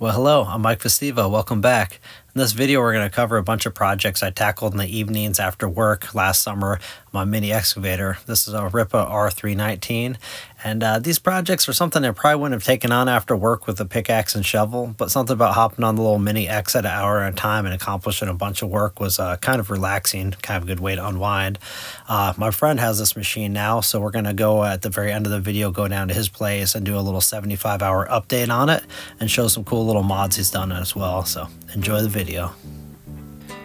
Well, hello, I'm 𝗍𝗶𝗱. Welcome back. In this video, we're going to cover a bunch of projects I tackled in the evenings after work last summer, my mini excavator. This is a Rippa R319, and these projects are something I probably wouldn't have taken on after work with a pickaxe and shovel, but something about hopping on the little mini X at an hour at a time and accomplishing a bunch of work was kind of relaxing, kind of a good way to unwind. My friend has this machine now, so we're going to go at the very end of the video, go down to his place and do a little 75-hour update on it and show some cool little mods he's done as well. So enjoy the video.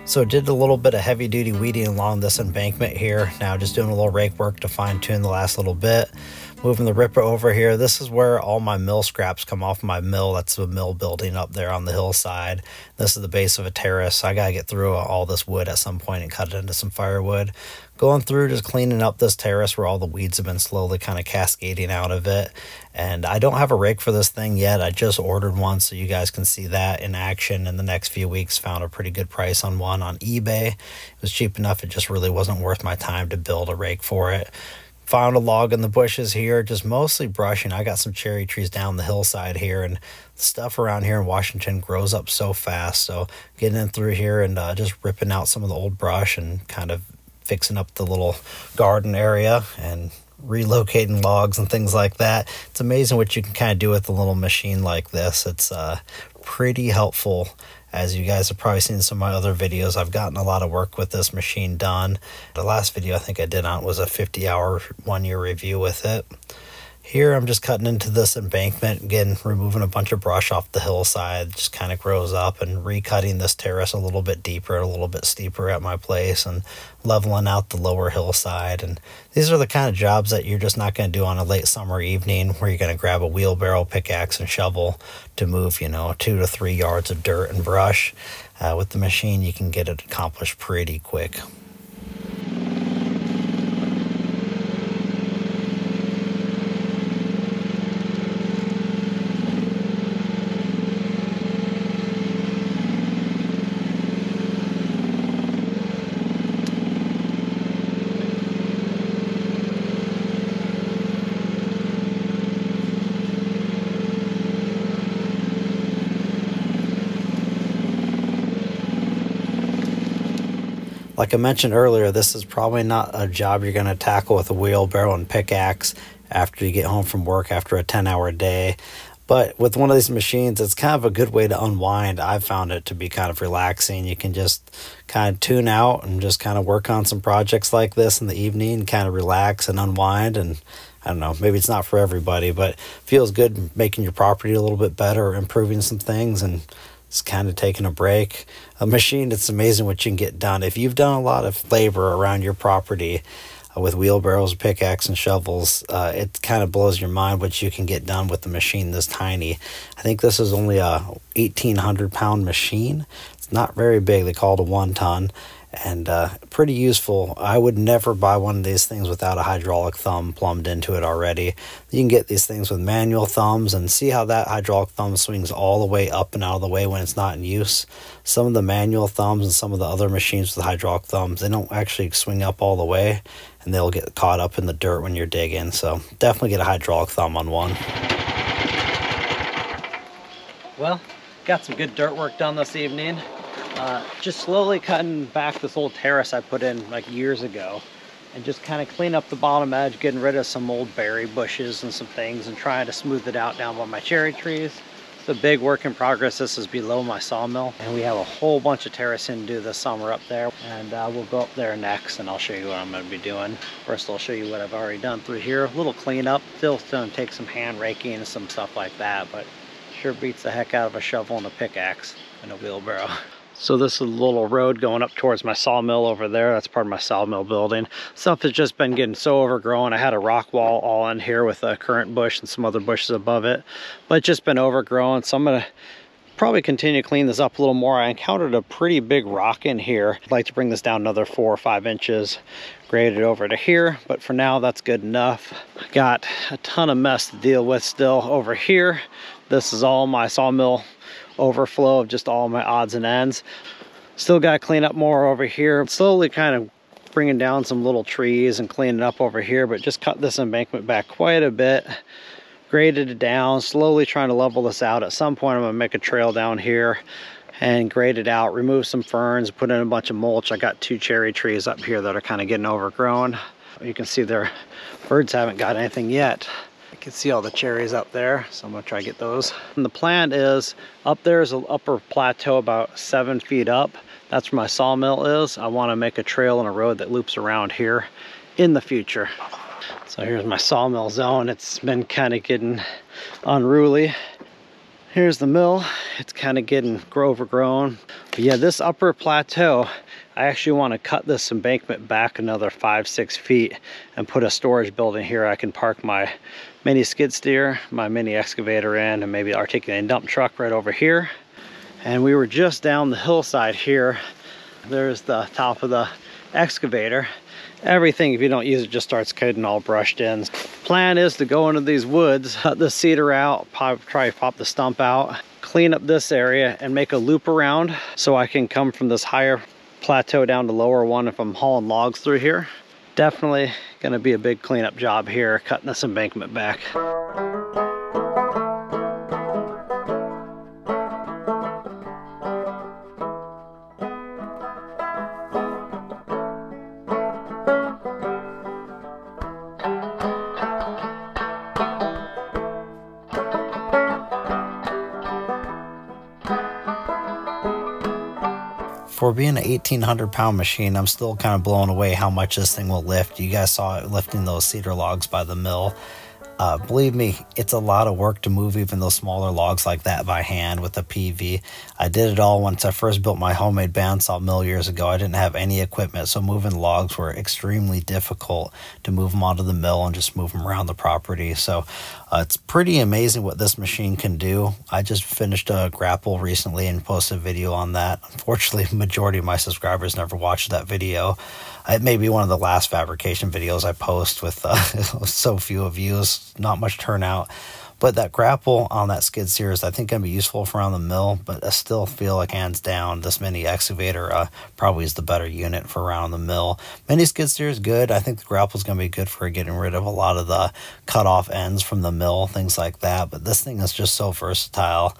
So did a little bit of heavy duty weeding along this embankment here. Now just doing a little rake work to fine tune the last little bit. Moving the Rippa over here. This is where all my mill scraps come off my mill. That's the mill building up there on the hillside. This is the base of a terrace. I gotta get through all this wood at some point and cut it into some firewood. Going through just cleaning up this terrace where all the weeds have been slowly kind of cascading out of it. And I don't have a rake for this thing yet. I just ordered one so you guys can see that in action in the next few weeks. Found a pretty good price on one on eBay. It was cheap enough. It just really wasn't worth my time to build a rake for it. Found a log in the bushes here, just mostly brushing. I got some cherry trees down the hillside here, and the stuff around here in Washington grows up so fast. So getting in through here and just ripping out some of the old brush and kind of fixing up the little garden area and relocating logs and things like that. It's amazing what you can kind of do with a little machine like this. It's pretty helpful. As you guys have probably seen in some of my other videos, I've gotten a lot of work with this machine done. The last video I think I did on it was a 50-hour one-year review with it. Here I'm just cutting into this embankment, again removing a bunch of brush off the hillside, just kind of grows up, and recutting this terrace a little bit deeper, a little bit steeper at my place, and leveling out the lower hillside. And these are the kind of jobs that you're just not going to do on a late summer evening where you're going to grab a wheelbarrow, pickaxe, and shovel to move, 2 to 3 yards of dirt and brush. With the machine, you can get it accomplished pretty quick. Like I mentioned earlier, this is probably not a job you're going to tackle with a wheelbarrow and pickaxe after you get home from work after a 10-hour day. But with one of these machines, it's kind of a good way to unwind. I've found it to be kind of relaxing. You can just kind of tune out and just kind of work on some projects like this in the evening, kind of relax and unwind. And I don't know, maybe it's not for everybody, but it feels good making your property a little bit better or improving some things and it's kind of taking a break. A machine, it's amazing what you can get done. If you've done a lot of labor around your property with wheelbarrows, pickaxe, and shovels, it kind of blows your mind what you can get done with a machine this tiny. I think this is only a 1,800-pound machine. It's not very big. They call it a 1-ton. And pretty useful. I would never buy one of these things without a hydraulic thumb plumbed into it already. You can get these things with manual thumbs and see how that hydraulic thumb swings all the way up and out of the way when it's not in use. Some of the manual thumbs and some of the other machines with hydraulic thumbs, they don't actually swing up all the way and they'll get caught up in the dirt when you're digging. So definitely get a hydraulic thumb on one. Well, got some good dirt work done this evening. Just slowly cutting back this old terrace I put in like years ago and just kind of clean up the bottom edge, getting rid of some old berry bushes and some things and trying to smooth it out down by my cherry trees. It's a big work in progress. This is below my sawmill and we have a whole bunch of terracing to do this summer up there, and we'll go up there next and I'll show you what I'm going to be doing. First I'll show you what I've already done through here. A little cleanup, still going to take some hand raking and some stuff like that, but sure beats the heck out of a shovel and a pickaxe and a wheelbarrow. So this is a little road going up towards my sawmill over there. That's part of my sawmill building. Stuff has just been getting so overgrown. I had a rock wall all in here with a currant bush and some other bushes above it, but it's just been overgrown. So I'm gonna probably continue to clean this up a little more. I encountered a pretty big rock in here. I'd like to bring this down another 4 or 5 inches, grade it over to here, but for now that's good enough. Got a ton of mess to deal with still over here. This is all my sawmill overflow of just all my odds and ends. Still got to clean up more over here. Slowly kind of bringing down some little trees and cleaning up over here, but just cut this embankment back quite a bit. graded it down, slowly trying to level this out. At some point I'm gonna make a trail down here and grade it out, remove some ferns, put in a bunch of mulch. I got 2 cherry trees up here that are kind of getting overgrown. You can see their birds haven't got anything yet. You can see all the cherries up there, so I'm gonna try to get those. And the plan is, up there is an upper plateau about 7 feet up. That's where my sawmill is. I wanna make a trail and a road that loops around here in the future. So here's my sawmill zone. It's been kind of getting unruly. Here's the mill. It's kind of getting overgrown. But yeah, this upper plateau, I actually want to cut this embankment back another 5-6 feet and put a storage building here. I can park my mini skid steer, my mini excavator in, and maybe articulating dump truck right over here. And we were just down the hillside here. There's the top of the excavator. Everything, if you don't use it, just starts getting all brushed in. Plan is to go into these woods, cut the cedar out, try to pop the stump out, clean up this area and make a loop around so I can come from this higher plateau down to lower one if I'm hauling logs through here. Definitely gonna be a big cleanup job here, cutting this embankment back. For being an 1,800-pound machine, I'm still kind of blown away how much this thing will lift. You guys saw it lifting those cedar logs by the mill. Believe me, it's a lot of work to move even those smaller logs like that by hand with a PV. I did it all once I first built my homemade bandsaw mill years ago. I didn't have any equipment, so moving logs were extremely difficult to move them onto the mill and just move them around the property. So it's pretty amazing what this machine can do. I just finished a grapple recently and posted a video on that. Unfortunately, the majority of my subscribers never watched that video. It may be one of the last fabrication videos I post with so few views, not much turnout. But that grapple on that skid steer is, I think, going to be useful for around the mill. But I still feel like, hands down, this mini excavator probably is the better unit for around the mill. Mini skid steer is good. I think the grapple is going to be good for getting rid of a lot of the cut off ends from the mill, things like that. But this thing is just so versatile.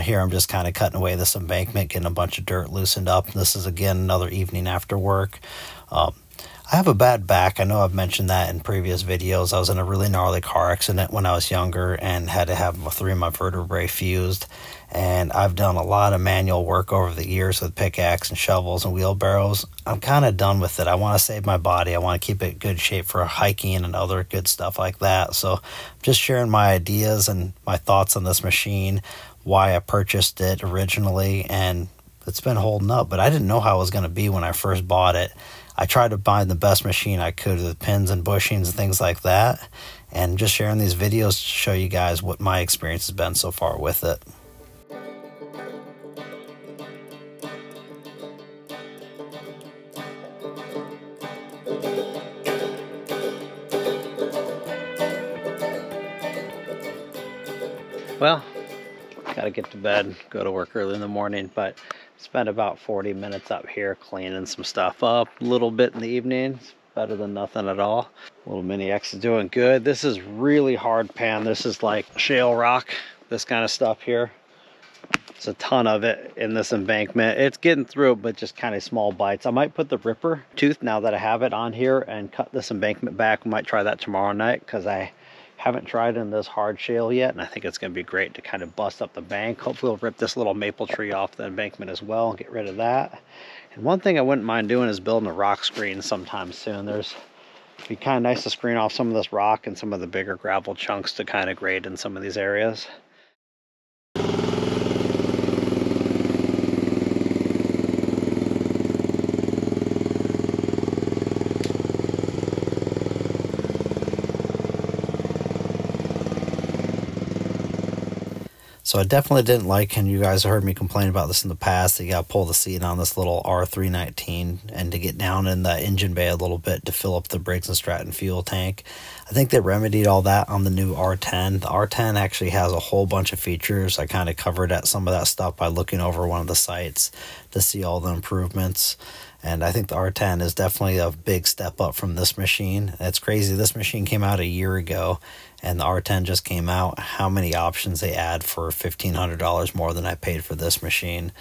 Here I'm just kind of cutting away this embankment, getting a bunch of dirt loosened up. This is, again, another evening after work. I have a bad back. I know I've mentioned that in previous videos. I was in a really gnarly car accident when I was younger and had to have 3 of my vertebrae fused. And I've done a lot of manual work over the years with pickaxe and shovels and wheelbarrows. I'm kind of done with it. I want to save my body. I want to keep it in good shape for hiking and other good stuff like that. So I'm just sharing my ideas and my thoughts on this machine, why I purchased it originally, and it's been holding up. But I didn't know how it was going to be when I first bought it. I tried to find the best machine I could with pins and bushings and things like that, and just sharing these videos to show you guys what my experience has been so far with it. Well, gotta get to bed, go to work early in the morning, but spent about 40 minutes up here cleaning some stuff up. A little bit in the evening, it's better than nothing at all. Little mini X is doing good. This is really hard pan. This is like shale rock, this kind of stuff here. There's a ton of it in this embankment. It's getting through it, but just kind of small bites. I might put the Ripper tooth, now that I have it, on here and cut this embankment back. We might try that tomorrow night because I haven't tried in this hard shale yet, and I think it's going to be great to kind of bust up the bank. Hopefully we'll rip this little maple tree off the embankment as well and get rid of that. And one thing I wouldn't mind doing is building a rock screen sometime soon. It'd be kind of nice to screen off some of this rock and some of the bigger gravel chunks to kind of grade in some of these areas. So I definitely didn't like, and you guys heard me complain about this in the past, that you got to pull the seat on this little R319 and to get down in the engine bay a little bit to fill up the Briggs & Stratton fuel tank. I think they remedied all that on the new R10. The R10 actually has a whole bunch of features. I kind of covered some of that stuff by looking over one of the sites to see all the improvements. And I think the R10 is definitely a big step up from this machine. It's crazy. This machine came out a year ago, and the R10 just came out. How many options they add for $1,500 more than I paid for this machine.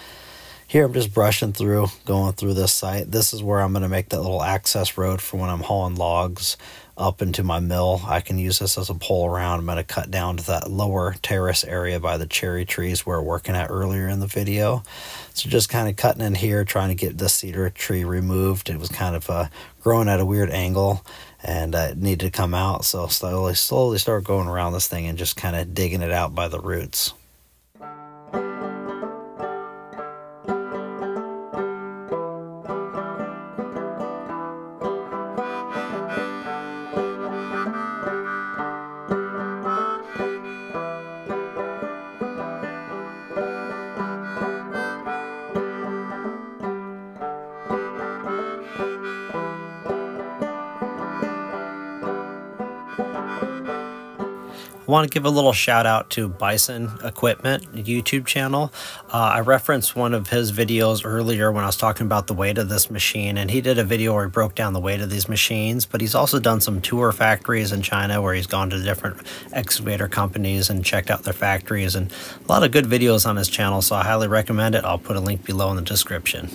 Here I'm just brushing through, going through this site. This is where I'm going to make that little access road for when I'm hauling logs up into my mill. I can use this as a pull around. I'm going to cut down to that lower terrace area by the cherry trees we were working at earlier in the video. So just kind of cutting in here, trying to get the cedar tree removed. It was kind of growing at a weird angle, and it needed to come out. So slowly start going around this thing and just kind of digging it out by the roots. I want to give a little shout out to Bison Equipment YouTube channel. I referenced one of his videos earlier when I was talking about the weight of this machine, and he did a video where he broke down the weight of these machines, but he's also done some tour factories in China where he's gone to different excavator companies and checked out their factories, and a lot of good videos on his channel, so I highly recommend it. I'll put a link below in the description.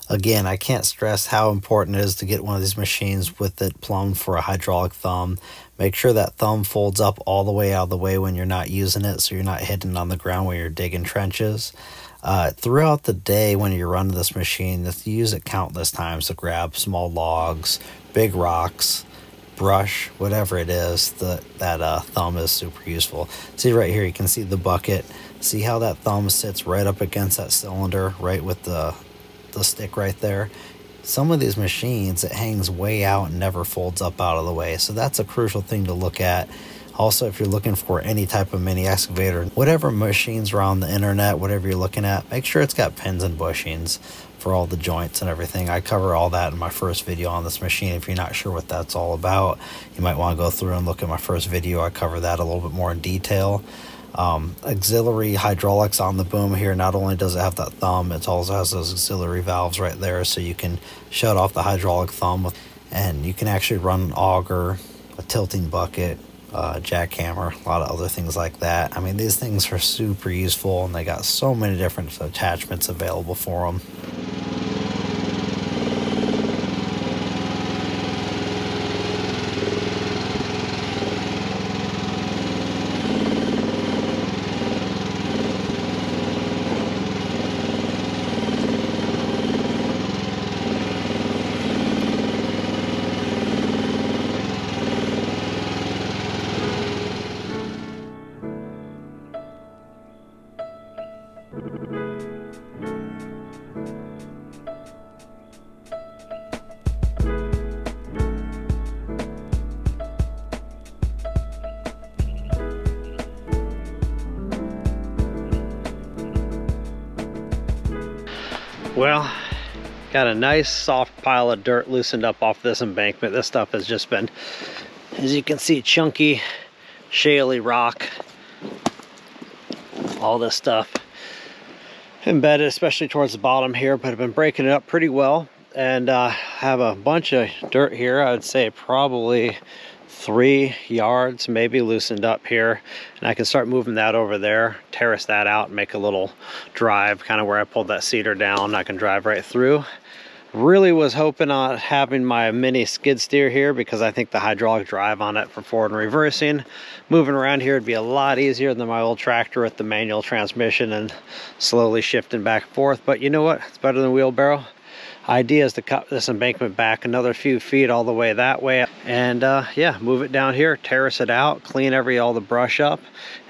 Again, I can't stress how important it is to get one of these machines with it plumbed for a hydraulic thumb. Make sure that thumb folds up all the way out of the way when you're not using it, so you're not hitting on the ground when you're digging trenches. Throughout the day when you're running this machine, you use it countless times to grab small logs, big rocks, brush, whatever it is. That thumb is super useful. See right here, you can see the bucket. See how that thumb sits right up against that cylinder, right with the stick right there. Some of these machines, it hangs way out and never folds up out of the way, so that's a crucial thing to look at. Also, if you're looking for any type of mini excavator, whatever machines are on the internet, whatever you're looking at, make sure it's got pins and bushings for all the joints and everything. I cover all that in my first video on this machine. If you're not sure what that's all about, you might want to go through and look at my first video. I cover that a little bit more in detail. Auxiliary hydraulics on the boom here. Not only does it have that thumb, it also has those auxiliary valves right there, so you can shut off the hydraulic thumb, and you can actually run an auger, a tilting bucket, jackhammer, a lot of other things like that. I mean, these things are super useful, and they got so many different attachments available for them. Well, got a nice soft pile of dirt loosened up off this embankment. This stuff has just been, as you can see, chunky, shaly rock. all this stuff embedded, especially towards the bottom here, but I've been breaking it up pretty well. And have a bunch of dirt here. I would say probably 3 yards maybe loosened up here, and I can start moving that over there, terrace that out, and make a little drive kind of where I pulled that cedar down. I can drive right through. Really was hoping on having my mini skid steer here, because I think the hydraulic drive on it for forward and reversing, moving around here would be a lot easier than my old tractor with the manual transmission and slowly shifting back and forth. But you know what, it's better than wheelbarrow. Idea is to cut this embankment back another few feet all the way that way, and yeah, move it down here, terrace it out, clean all the brush up,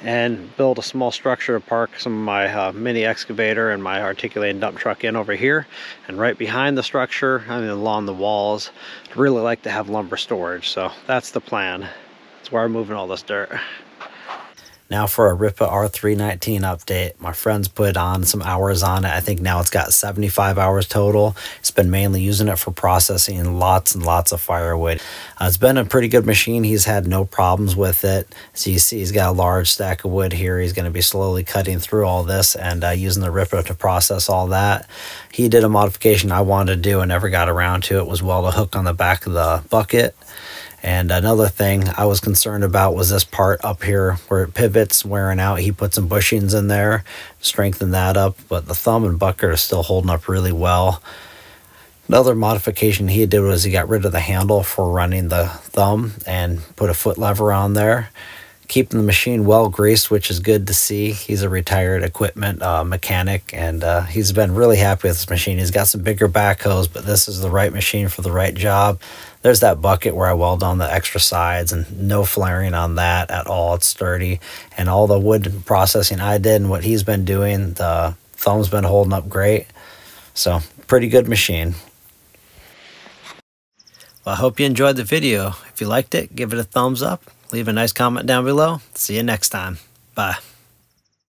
and build a small structure to park some of my mini excavator and my articulating dump truck in over here. And right behind the structure, I mean along the walls, I'd really like to have lumber storage. So that's the plan. That's where I'm moving all this dirt. Now for a Rippa R319 update. My friend's put on some hours on it. I think now it's got 75 hours total. It's been mainly using it for processing lots and lots of firewood. It's been a pretty good machine. He's had no problems with it. As you see, he's got a large stack of wood here. He's going to be slowly cutting through all this and using the Rippa to process all that. He did a modification I wanted to do and never got around to it, was weld a hook on the back of the bucket. And another thing I was concerned about was this part up here where it pivots, wearing out. He put some bushings in there, strengthen that up, but the thumb and bucket are still holding up really well. Another modification he did was he got rid of the handle for running the thumb and put a foot lever on there, keeping the machine well greased, which is good to see. He's a retired equipment mechanic, and he's been really happy with this machine. He's got some bigger backhoes, but this is the right machine for the right job. There's that bucket where I weld on the extra sides, and no flaring on that at all. It's sturdy, and all the wood processing I did and what he's been doing, the thumb's been holding up great. So pretty good machine. Well, I hope you enjoyed the video. If you liked it, give it a thumbs up. Leave a nice comment down below. See you next time. Bye.